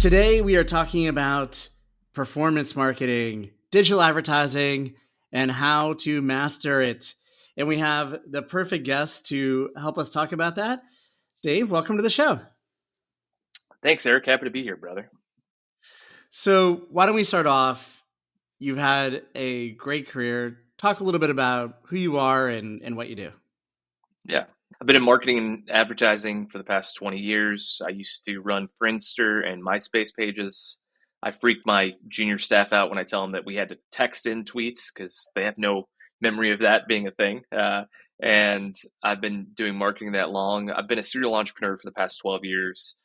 Today, we are talking about performance marketing, digital advertising, and how to master it. And we have the perfect guest to help us talk about that. Dave, welcome to the show. Thanks, Eric. Happy to be here, brother. So, why don't we start off? You've had a great career. Talk a little bit about who you are and what you do. Yeah. I've been in marketing and advertising for the past 20 years. I used to run Friendster and MySpace pages. I freak my junior staff out when I tell them that we had to text in tweets because they have no memory of that being a thing. And I've been doing marketing that long. I've been a serial entrepreneur for the past 12 years.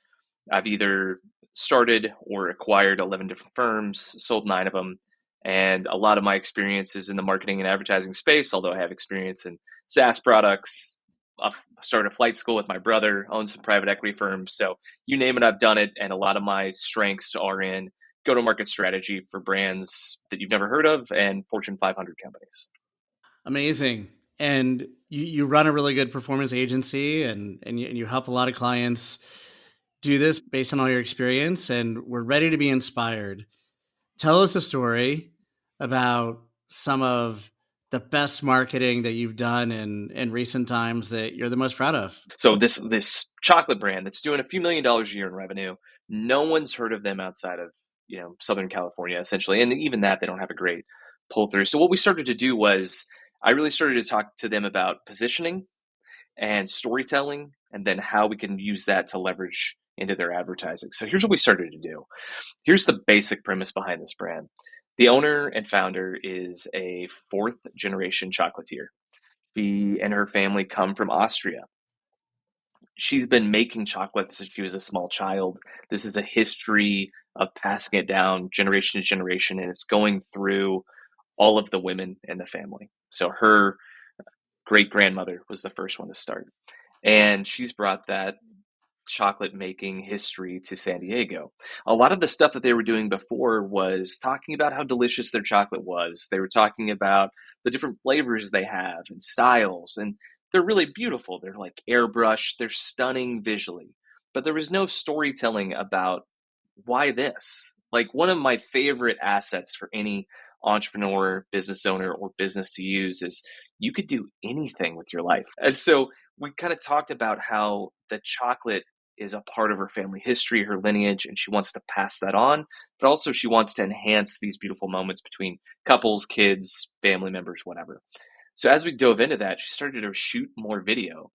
I've either started or acquired 11 different firms, sold 9 of them. And a lot of my experience is in the marketing and advertising space, although I have experience in SaaS products. I started a flight school with my brother, owned some private equity firms. So you name it, I've done it. And a lot of my strengths are in go to market strategy for brands that you've never heard of and Fortune 500 companies. Amazing. And you run a really good performance agency and you help a lot of clients do this based on all your experience. And we're ready to be inspired. Tell us a story about some of the best marketing that you've done in recent times that you're the most proud of. So this chocolate brand that's doing a few $1,000,000 a year in revenue, no one's heard of them outside of Southern California, essentially, and even that they don't have a great pull through. So what we started to do was I really started to talk to them about positioning and storytelling, and then how we can use that to leverage into their advertising. So here's what we started to do. Here's the basic premise behind this brand. The owner and founder is a fourth generation chocolatier. She and her family come from Austria. She's been making chocolate since she was a small child. This is a history of passing it down generation to generation, and it's going through all of the women in the family. So her great grandmother was the first one to start. And she's brought that chocolate making history to San Diego. A lot of the stuff that they were doing before was talking about how delicious their chocolate was. They were talking about the different flavors they have and styles, and they're really beautiful. They're like airbrushed, they're stunning visually. But there was no storytelling about why this. Like one of my favorite assets for any entrepreneur, business owner, or business to use is you could do anything with your life. And so we kind of talked about how the chocolate is a part of her family history, her lineage, and she wants to pass that on. But also, she wants to enhance these beautiful moments between couples, kids, family members, whatever. So, as we dove into that, she started to shoot more video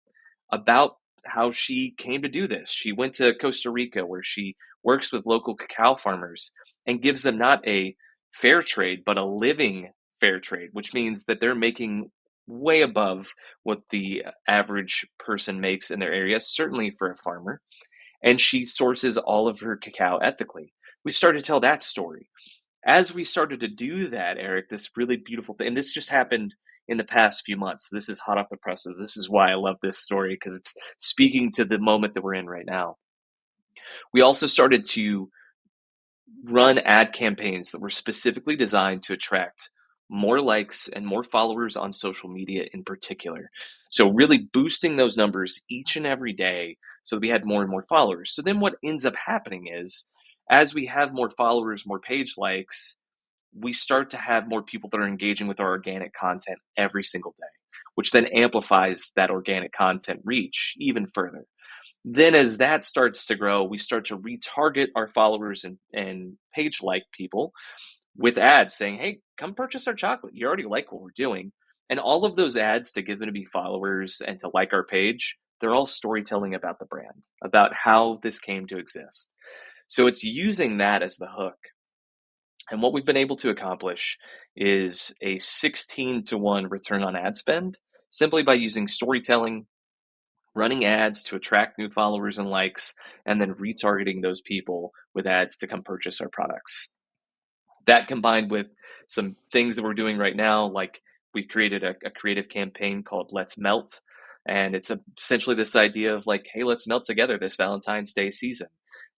about how she came to do this. She went to Costa Rica, where she works with local cacao farmers and gives them not a fair trade, but a living fair trade, which means that they're making way above what the average person makes in their area, certainly for a farmer. And she sources all of her cacao ethically. We started to tell that story. As we started to do that, Eric, this really beautiful thing, and this just happened in the past few months. This is hot off the presses. This is why I love this story, because it's speaking to the moment that we're in right now. We also started to run ad campaigns that were specifically designed to attract more likes and more followers on social media in particular. So really boosting those numbers each and every day so that we had more and more followers. So then what ends up happening is as we have more followers, more page likes, we start to have more people that are engaging with our organic content every single day, which then amplifies that organic content reach even further. Then as that starts to grow, we start to retarget our followers and page like people with ads saying, hey, come purchase our chocolate. You already like what we're doing. And all of those ads to get them to be followers and to like our page, they're all storytelling about the brand, about how this came to exist. So it's using that as the hook. And what we've been able to accomplish is a 16-to-1 return on ad spend simply by using storytelling, running ads to attract new followers and likes, and then retargeting those people with ads to come purchase our products. That combined with some things that we're doing right now, like we created a creative campaign called Let's Melt. And it's essentially this idea of like, hey, let's melt together this Valentine's Day season.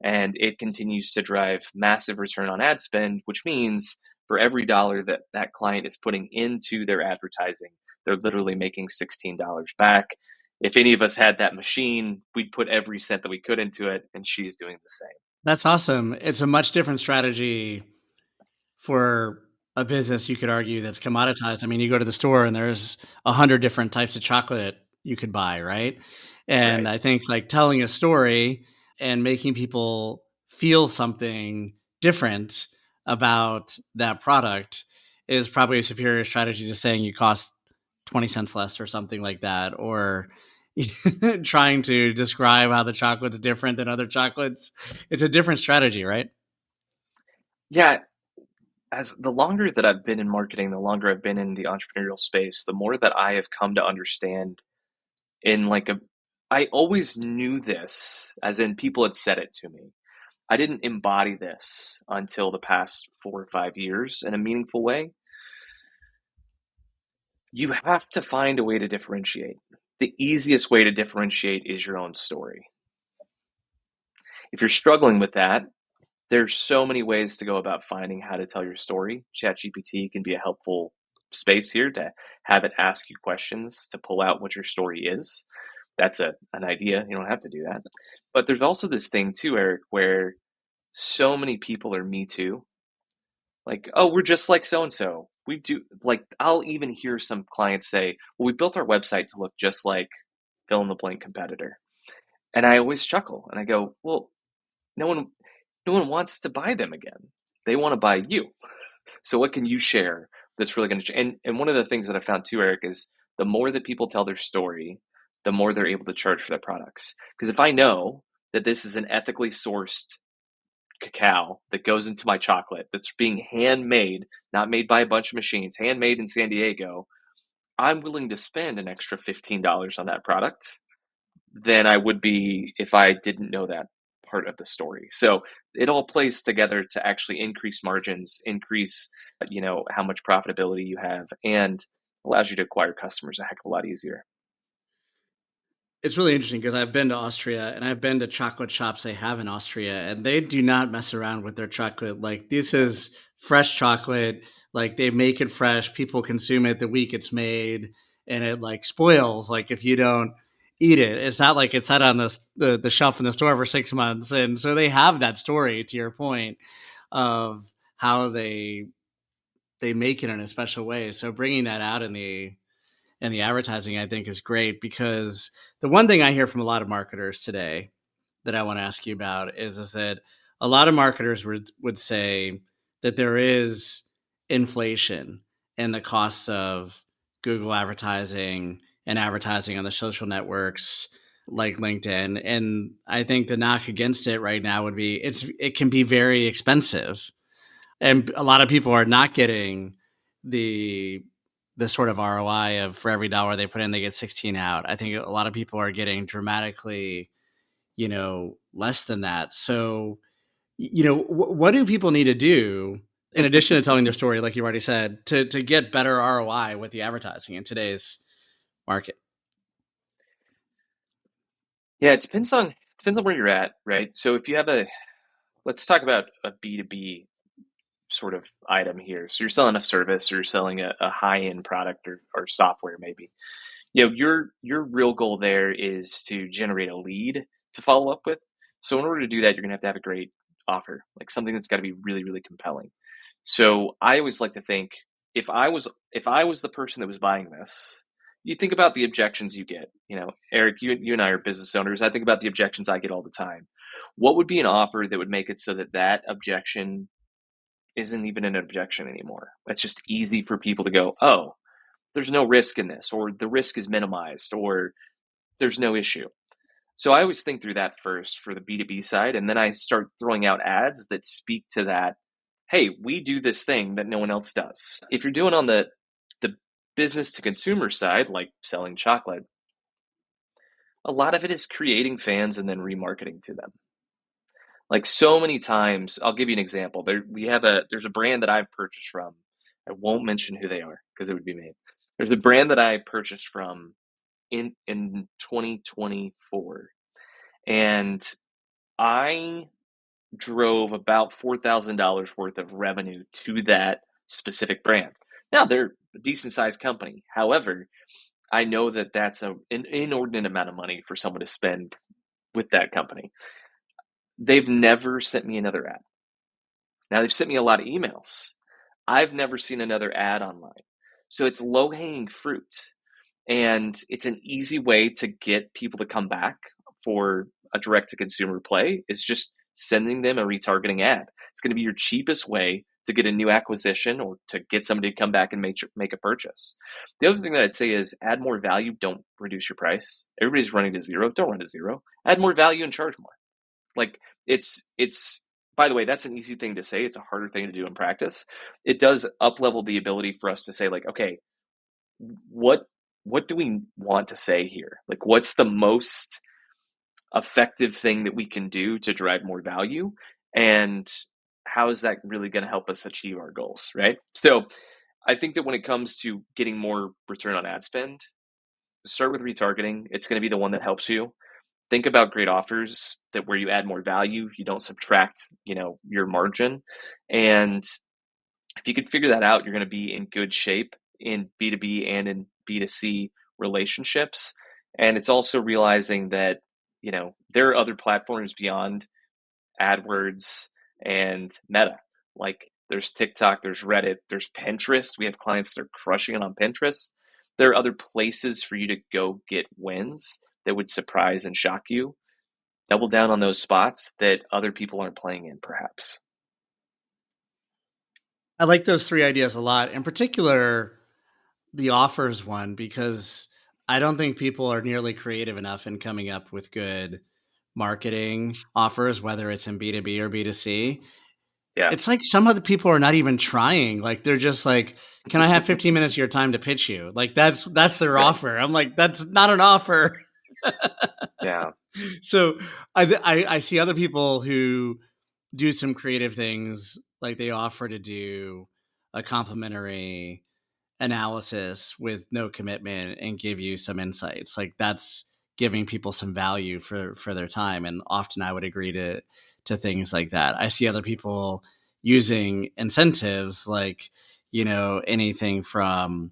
And it continues to drive massive return on ad spend, which means for every dollar that that client is putting into their advertising, they're literally making $16 back. If any of us had that machine, we'd put every cent that we could into it, and she's doing the same. That's awesome. It's a much different strategy for a business, you could argue, that's commoditized. I mean, you go to the store and there's 100 different types of chocolate you could buy, right? And Right. I think like telling a story and making people feel something different about that product is probably a superior strategy to saying you cost 20 cents less or something like that, or trying to describe how the chocolate's different than other chocolates. It's a different strategy, right? Yeah, as the longer that I've been in marketing, the longer I've been in the entrepreneurial space, the more that I have come to understand in like a I always knew this, as in people had said it to me. I didn't embody this until the past 4 or 5 years in a meaningful way. You have to find a way to differentiate. The easiest way to differentiate is your own story. If you're struggling with that, there's so many ways to go about finding how to tell your story. ChatGPT can be a helpful space here to have it ask you questions to pull out what your story is. That's an idea. You don't have to do that. But there's also this thing too, Eric, where so many people are me too. Like, oh, we're just like so and so. We do like I'll even hear some clients say, well, we built our website to look just like fill in the blank competitor. And I always chuckle and I go, well, no one no one wants to buy them again. They want to buy you. So what can you share that's really going to and one of the things that I found too, Eric, is the more that people tell their story, the more they're able to charge for their products. Because if I know that this is an ethically sourced cacao that goes into my chocolate that's being handmade, not made by a bunch of machines, handmade in San Diego, I'm willing to spend an extra $15 on that product than I would be if I didn't know that part of the story. So it all plays together to actually increase margins, increase, how much profitability you have, and allows you to acquire customers a heck of a lot easier. It's really interesting because I've been to Austria and I've been to chocolate shops they have in Austria, and they do not mess around with their chocolate. Like, this is fresh chocolate. Like, they make it fresh. People consume it the week it's made, and it like spoils. Like, if you don't eat it, it's not like it's sat on the shelf in the store for 6 months. And so they have that story, to your point, of how they make it in a special way. So bringing that out in the advertising, I think, is great, because the one thing I hear from a lot of marketers today that I want to ask you about is that a lot of marketers would say that there is inflation in the costs of Google advertising and advertising on the social networks like LinkedIn. And I think the knock against it right now would be it can be very expensive, and a lot of people are not getting the the sort of ROI of for every dollar they put in, they get 16 out. I think a lot of people are getting dramatically, less than that. So, what do people need to do in addition to telling their story, like you already said, to get better ROI with the advertising in today's market? Yeah, it depends on where you're at, right? So if you have a let's talk about a B2B sort of item here. So you're selling a service or you're selling a high-end product or software maybe. Your real goal there is to generate a lead to follow up with. So in order to do that, you're gonna have a great offer, like something that's got to be really, really compelling. So I always like to think if I was the person that was buying this, you think about the objections you get. Eric, you and I are business owners. I think about the objections I get all the time. What would be an offer that would make it so that that objection isn't even an objection anymore? It's just easy for people to go, oh, there's no risk in this, or the risk is minimized, or there's no issue. So I always think through that first for the B2B side, and then I start throwing out ads that speak to that. Hey, we do this thing that no one else does. If you're doing on the business to consumer side, like selling chocolate, a lot of it is creating fans and then remarketing to them. Like so many times, I'll give you an example. There's a brand that I've purchased from. I won't mention who they are because it would be mean. There's a brand that I purchased from in 2024, and I drove about $4,000 worth of revenue to that specific brand. Now they're a decent sized company. However, I know that that's an inordinate amount of money for someone to spend with that company. They've never sent me another ad. Now they've sent me a lot of emails. I've never seen another ad online. So it's low hanging fruit. And it's an easy way to get people to come back for a direct to consumer play is just sending them a retargeting ad. It's going to be your cheapest way to get a new acquisition or to get somebody to come back and make a purchase. The other thing that I'd say is add more value, don't reduce your price. Everybody's running to zero, don't run to zero. Add more value and charge more. Like it's by the way, that's an easy thing to say. It's a harder thing to do in practice. It does up level the ability for us to say like, okay, what what do we want to say here? Like what's the most effective thing that we can do to drive more value? And how is that really going to help us achieve our goals, right? So I think that when it comes to getting more return on ad spend, start with retargeting. It's going to be the one that helps you. Think about great offers that where you add more value, you don't subtract, your margin. And if you could figure that out, you're going to be in good shape in B2B and in B2C relationships. And it's also realizing that, there are other platforms beyond AdWords and Meta. Like there's TikTok, there's Reddit, there's Pinterest. We have clients that are crushing it on Pinterest. There are other places for you to go get wins that would surprise and shock you. Double down on those spots that other people aren't playing in, perhaps. I like those three ideas a lot. In particular, the offers one, because I don't think people are nearly creative enough in coming up with good marketing offers, whether it's in B2B or B2C. Yeah. It's like some of the people are not even trying. Like they're just like, "Can I have 15 minutes of your time to pitch you?" Like that's their Right. offer. I'm like, "That's not an offer." Yeah. So I see other people who do some creative things, like they offer to do a complimentary analysis with no commitment and give you some insights. Like that's giving people some value for their time. And often I would agree to things like that. I see other people using incentives, like, anything from,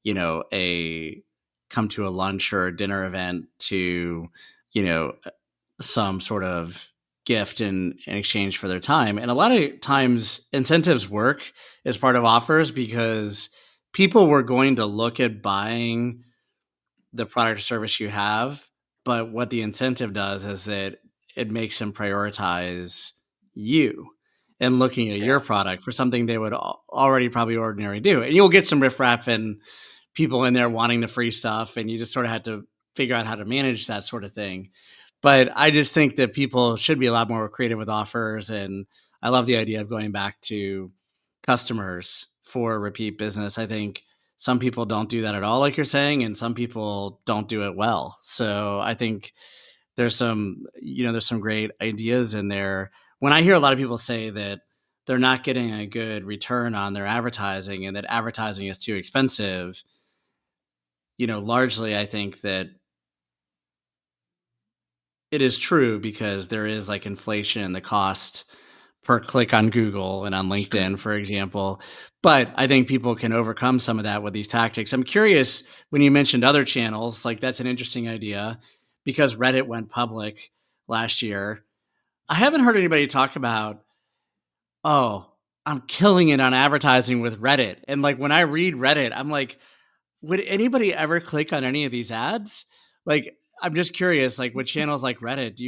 a come to a lunch or a dinner event to, you know some sort of gift in exchange for their time. And a lot of times incentives work as part of offers because people were going to look at buying the product or service you have, but what the incentive does is that it makes them prioritize you and looking at your Yeah. product for something they would already probably ordinarily do. And you'll get some riffraff and people in there wanting the free stuff, and you just sort of had to figure out how to manage that sort of thing. But I just think that people should be a lot more creative with offers, and I love the idea of going back to customers for repeat business. I think some people don't do that at all, like you're saying, and some people don't do it well. So I think there's some great ideas in there. When I hear a lot of people say that they're not getting a good return on their advertising and that advertising is too expensive, largely I think that it is true because there is like inflation in the cost per click on Google and on Sure. LinkedIn, for example. But I think people can overcome some of that with these tactics. I'm curious when you mentioned other channels, like that's an interesting idea because Reddit went public last year. I haven't heard anybody talk about, oh, I'm killing it on advertising with Reddit. And like when I read Reddit, I'm like, would anybody ever click on any of these ads? Like, I'm just curious, like with channels like Reddit,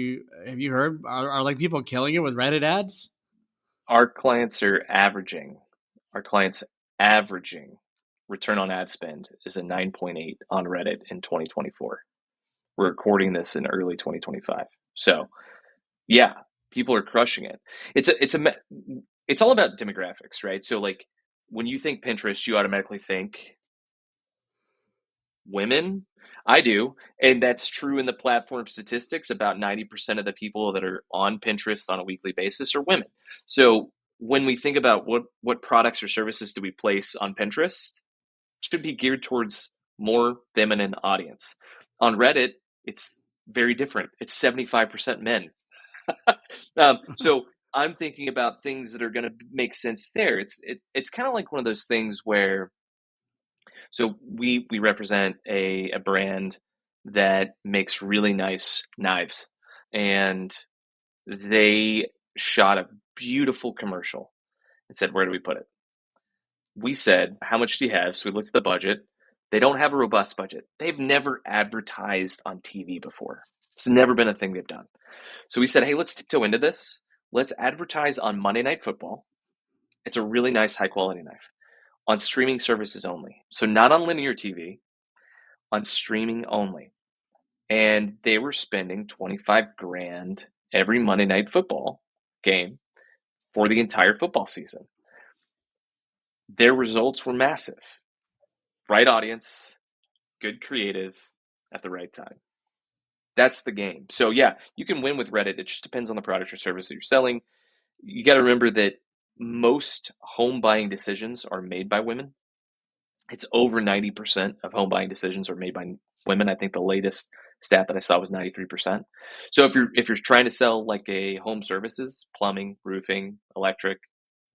have you heard are like people killing it with Reddit ads? Our clients are averaging, our clients averaging return on ad spend is a 9.8 on Reddit in 2024. We're recording this in early 2025. So yeah, people are crushing it. It's all about demographics, right? So like when you think Pinterest, you automatically think women. I do. And that's true in the platform statistics. About 90% of the people that are on Pinterest on a weekly basis are women. So when we think about what products or services do we place on Pinterest, it should be geared towards more feminine audience. On Reddit, it's very different. It's 75% men. So I'm thinking about things that are going to make sense there. It's kind of like one of those things where so we represent a brand that makes really nice knives, and They shot a beautiful commercial and said, where do we put it? We said, how much do you have? So we looked at the budget. They don't have a robust budget. They've never advertised on TV before. It's never been a thing they've done. So we said, hey, let's tiptoe into this. Let's advertise on Monday Night Football. It's a really nice, high quality knife on streaming services only. So not on linear TV, on streaming only. And they were spending 25 grand every Monday Night Football game for the entire football season. Their results were massive. Right audience, good creative at the right time. That's the game. So yeah, you can win with Reddit. It just depends on the product or service that you're selling. You got to remember that most home buying decisions are made by women. It's over 90% of home buying decisions are made by women. I think the latest stat that I saw was 93%. So if you're trying to sell like a home services, plumbing, roofing, electric,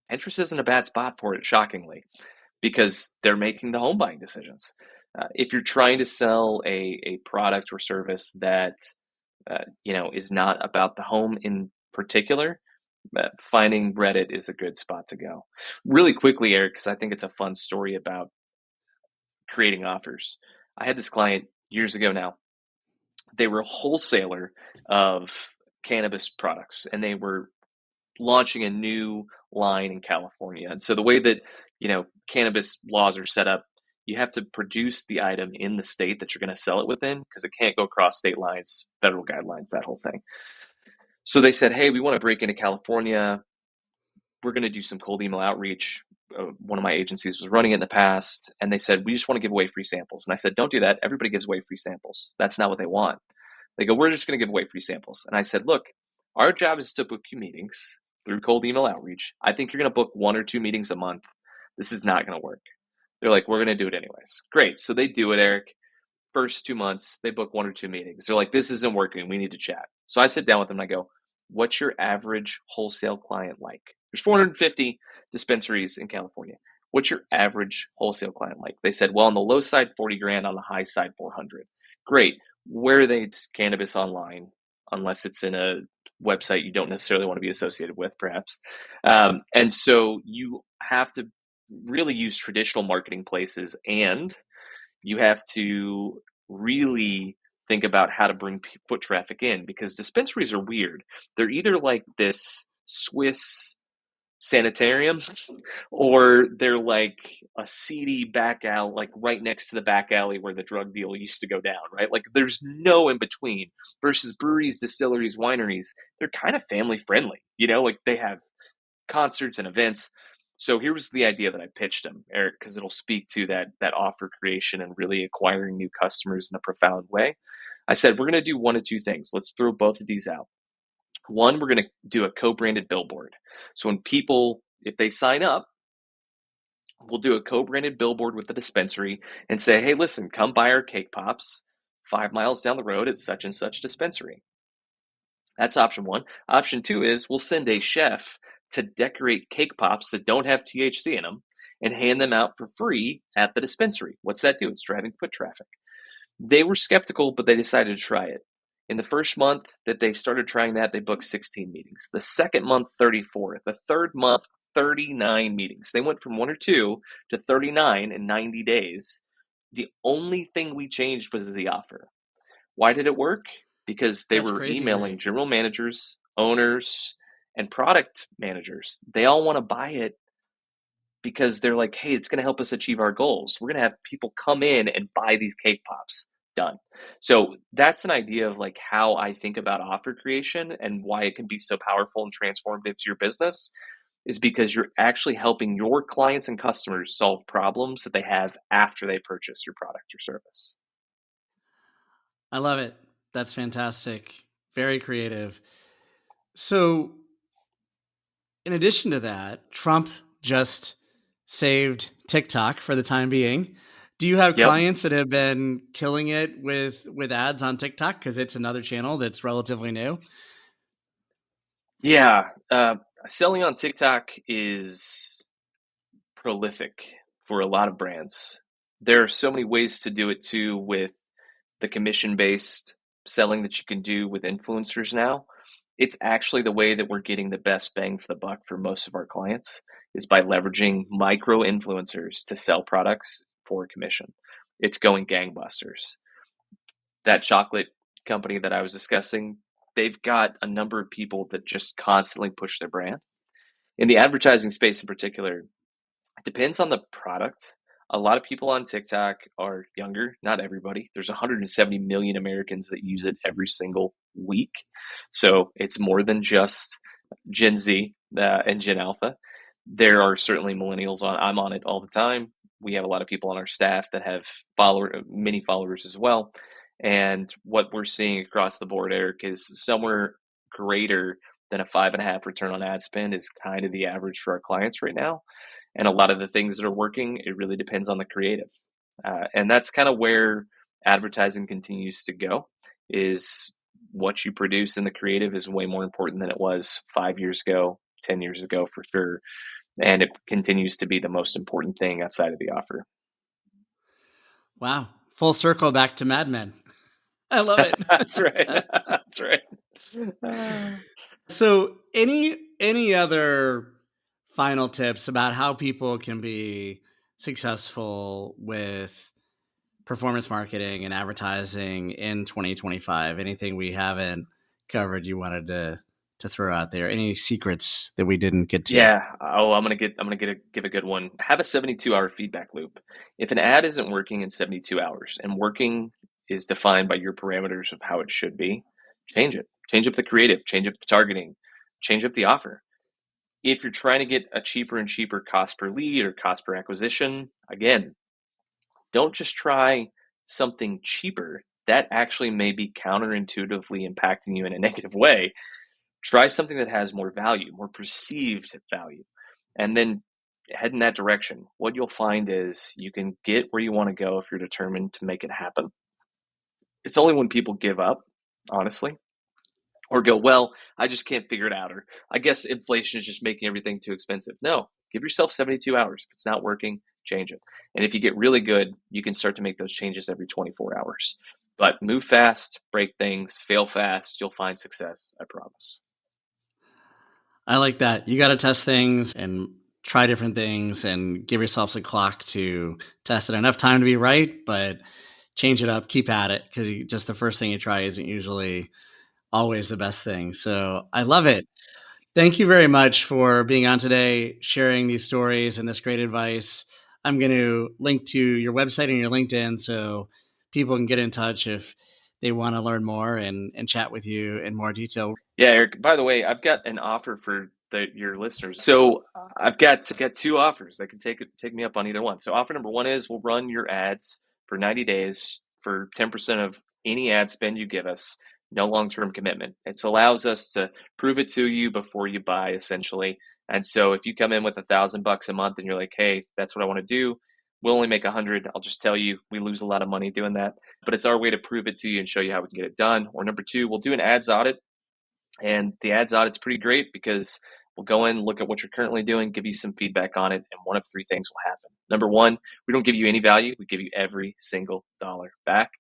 Pinterest isn't a bad spot for it, shockingly, because they're making the home buying decisions. If you're trying to sell a product or service that is not about the home in particular, finding Reddit is a good spot to go. Really quickly, Eric, because I think it's a fun story about creating offers. I had this client years ago now. They were a wholesaler of cannabis products, and they were launching a new line in California. And so the way that, cannabis laws are set up, you have to produce the item in the state that you're going to sell it within because it can't go across state lines, federal guidelines, that whole thing. So they said, hey, we want to break into California. We're going to do some cold email outreach. One of my agencies was running it in the past, and they said, we just want to give away free samples. And I said, don't do that. Everybody gives away free samples. That's not what they want. They go, we're just going to give away free samples. And I said, look, our job is to book you meetings through cold email outreach. I think you're going to book 1 or 2 meetings a month. This is not going to work. They're like, we're going to do it anyways. Great. So they do it, Eric. First 2 months, they book 1 or 2 meetings. They're like, this isn't working. We need to chat. So I sit down with them and I go, what's your average wholesale client like? There's 450 dispensaries in California. What's your average wholesale client like? They said, well, on the low side, 40 grand, on the high side, 400. Great. Where are they cannabis online? Unless it's in a website you don't necessarily want to be associated with, perhaps. And so you have to really use traditional marketing places, and you have to really think about how to bring foot traffic in, because dispensaries are weird. They're either like this Swiss sanitarium or they're like a seedy back alley, like right next to the back alley where the drug deal used to go down, right? Like there's no in between. Versus breweries, distilleries, wineries, they're kind of family friendly, like they have concerts and events. So here was the idea that I pitched him, Eric, because it'll speak to that offer creation and really acquiring new customers in a profound way. I said, we're going to do one of two things. Let's throw both of these out. One, we're going to do a co-branded billboard. So when people, if they sign up, we'll do a co-branded billboard with the dispensary and say, hey, listen, come buy our cake pops 5 miles down the road at such and such dispensary. That's option one. Option two is we'll send a chef to decorate cake pops that don't have THC in them and hand them out for free at the dispensary. What's that do? It's driving foot traffic. They were skeptical, but they decided to try it. In the first month that they started trying that, they booked 16 meetings. The second month, 34. The third month, 39 meetings. They went from 1 or 2 to 39 in 90 days. The only thing we changed was the offer. Why did it work? Because they That's were crazy emailing great. general managers, owners, and product managers. They all want to buy it because they're like, hey, it's going to help us achieve our goals. We're going to have people come in and buy these cake pops. Done. So that's an idea of like how I think about offer creation and why it can be so powerful and transformative to your business, is because you're actually helping your clients and customers solve problems that they have after they purchase your product or service. I love it. That's fantastic. Very creative. So, in addition to that, Trump just saved TikTok for the time being. Do you have Yep. clients that have been killing it with ads on TikTok because it's another channel that's relatively new? Yeah. Selling on TikTok is prolific for a lot of brands. There are so many ways to do it too, with the commission based selling that you can do with influencers now. It's actually the way that we're getting the best bang for the buck for most of our clients is by leveraging micro influencers to sell products for a commission. It's going gangbusters. That chocolate company that I was discussing, they've got a number of people that just constantly push their brand. In the advertising space in particular, it depends on the product. A lot of people on TikTok are younger, not everybody. There's 170 million Americans that use it every single week. So it's more than just Gen Z and Gen Alpha. There are certainly millennials on. I'm on it all the time. We have a lot of people on our staff that have many followers as well. And what we're seeing across the board, Eric, is somewhere greater than a 5.5 return on ad spend is kind of the average for our clients right now. And a lot of the things that are working, it really depends on the creative. And that's kind of where advertising continues to go is what you produce in the creative is way more important than it was 5 years ago, 10 years ago for sure. And it continues to be the most important thing outside of the offer. Wow. Full circle back to Mad Men. I love it. That's right. That's right. Uh, So, any other final tips about how people can be successful with performance marketing and advertising in 2025? Anything we haven't covered you wanted to throw out there? Any secrets that we didn't get to? yeah. Oh, give a good one. Have a 72-hour feedback loop. If an ad isn't working in 72 hours and working is defined by your parameters of how it should be, change it. Change up the creative, change up the targeting, change up the offer. If you're trying to get a cheaper and cheaper cost per lead or cost per acquisition, again, don't just try something cheaper. That actually may be counterintuitively impacting you in a negative way. Try something that has more value, more perceived value, and then head in that direction. What you'll find is you can get where you want to go if you're determined to make it happen. It's only when people give up, honestly, or go, well, I just can't figure it out, or I guess inflation is just making everything too expensive. No, give yourself 72 hours. If it's not working, change it. And if you get really good, you can start to make those changes every 24 hours. But move fast, break things, fail fast. You'll find success, I promise. I like that. You got to test things and try different things and give yourselves a clock to test it. Enough time to be right, but change it up, keep at it because just the first thing you try isn't usually always the best thing. So I love it. Thank you very much for being on today, sharing these stories and this great advice. I'm going to link to your website and your LinkedIn so people can get in touch if they want to learn more and chat with you in more detail. Yeah, Eric. By the way, I've got an offer for your listeners. So I've got two offers that can take me up on either one. So offer number one is we'll run your ads for 90 days for 10% of any ad spend you give us. No long-term commitment. It allows us to prove it to you before you buy, essentially. And so if you come in with $1,000 a month and you're like, hey, that's what I want to do, we'll only make 100. I'll just tell you, we lose a lot of money doing that. But it's our way to prove it to you and show you how we can get it done. Or number two, we'll do an ads audit, and the ads audit's pretty great because we'll go in, look at what you're currently doing, give you some feedback on it, and one of three things will happen. Number one, we don't give you any value. We give you every single dollar back.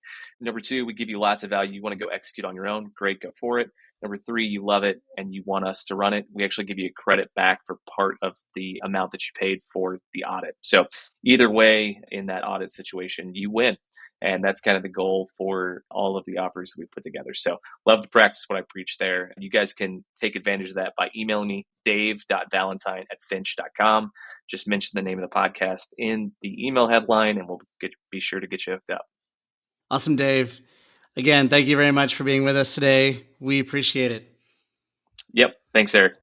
Number two, we give you lots of value. You want to go execute on your own. Great, go for it. Number three, you love it and you want us to run it. We actually give you a credit back for part of the amount that you paid for the audit. So either way, in that audit situation, you win. And that's kind of the goal for all of the offers we put together. So love to practice what I preach there. You guys can take advantage of that by emailing me, dave.valentine@finch.com. Just mention the name of the podcast in the email headline, and we'll be sure to get you hooked up. Awesome, Dave. Again, thank you very much for being with us today. We appreciate it. Yep. Thanks, Eric.